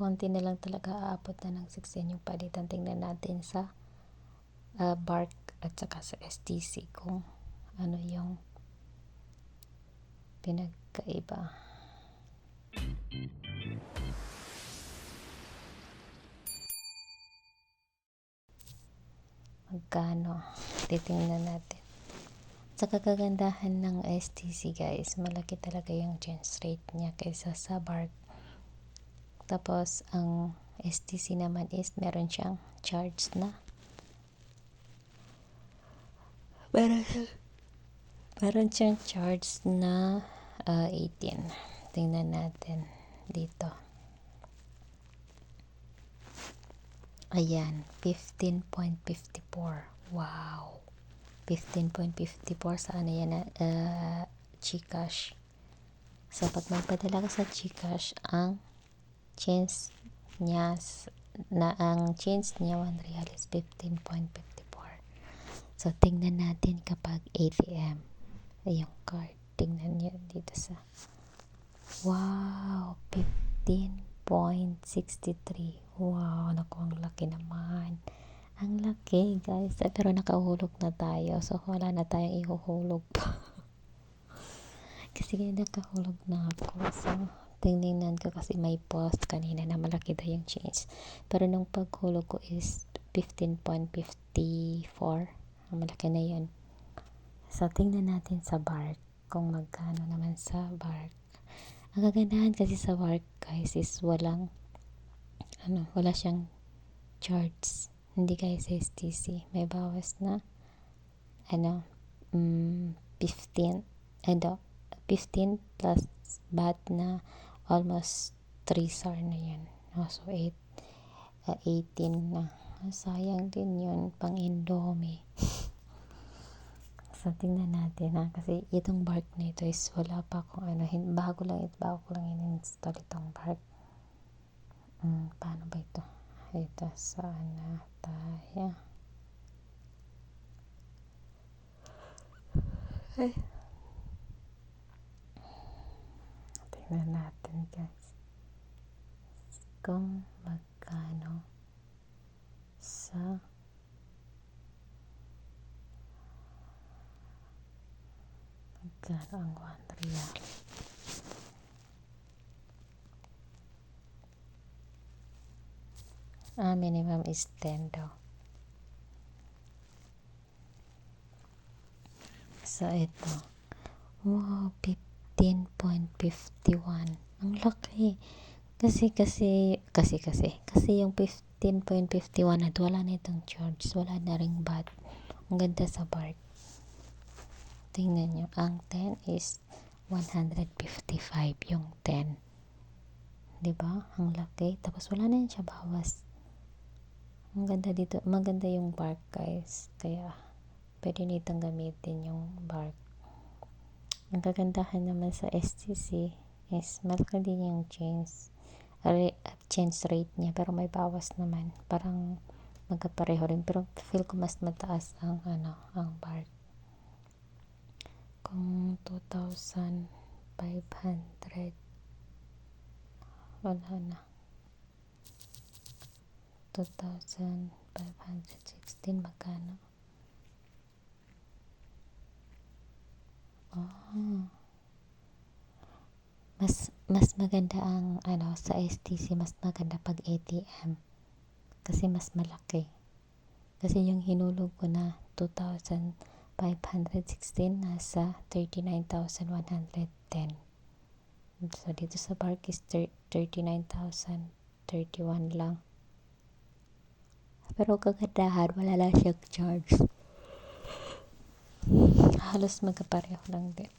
konti na lang talaga, aabot na ng 16 yung palitan. Tingnan natin sa Bark at saka sa STC kung ano yung pinagkaiba. Magkano? Titingnan natin. Sa kakagandahan ng STC guys, malaki talaga yung chance rate niya kaysa sa Bark. Tapos ang STC naman is meron siyang charge na. Meron siyang charge na 18. Tingnan natin dito. Ayan, 15.54. Wow. 15.54 sa ano yan na GCash. So pag magpadala ka sa GCash, ang chance niya ang chance niya 1 real is 15.54. So tingnan natin kapag ATM yung card. Tingnan niyo dito sa wow, 15.63. Wow, naku, ang laki naman. Ang laki guys, pero nakahulog na tayo, so wala na tayong ihuhulog pa. Kasi nakahulog na ako, so tingnan ko kasi may post kanina na malaki daw yung change, pero nung paghulog ko is 15.54. malaki na yun. So tingnan natin sa Bark kung magkano naman sa Bark. Ang kagandahan kasi sa Bark guys is wala siyang charge. Hindi kaya sa STC, may bawas na 15 plus VAT na almost 3 SAR na yan. So 18 na. Sayang din yun pang Indomie. So tingnan natin kasi itong Bark na ito is wala pa akong bago lang in-install itong Bark. Paano ba ito? Ito sana tayo. Tingnan natin guys kung magkano ang 1 real. Minimum is 10 daw. So ito, wow, 15.51. Ang laki. Kasi yung 15.51 at wala na itong charge, wala na ring VAT. Ang ganda sa Bark. Tingnan nyo, ang 10 is 155 yung 10. Diba? Ang laki. Tapos wala na yun siya bawas. Ang ganda dito. Maganda yung Bark guys. Kaya pwede nitong gamitin yung Bark. Ang kagandahan naman sa STC is malaki din yung change rate niya, pero may bawas naman. Parang magkapareho rin, pero feel ko mas mataas ang Bark. Kung 2,500 wala na. 2,516 magkano? Mas maganda ang sa STC, mas maganda pag ATM kasi mas malaki. Kasi yung hinulog ko na 2,516 nasa 39,110. So dito sa Bark is 39,031 lang. Pero kagandahan, wala lang siyang charge. Halos magkapareho lang din.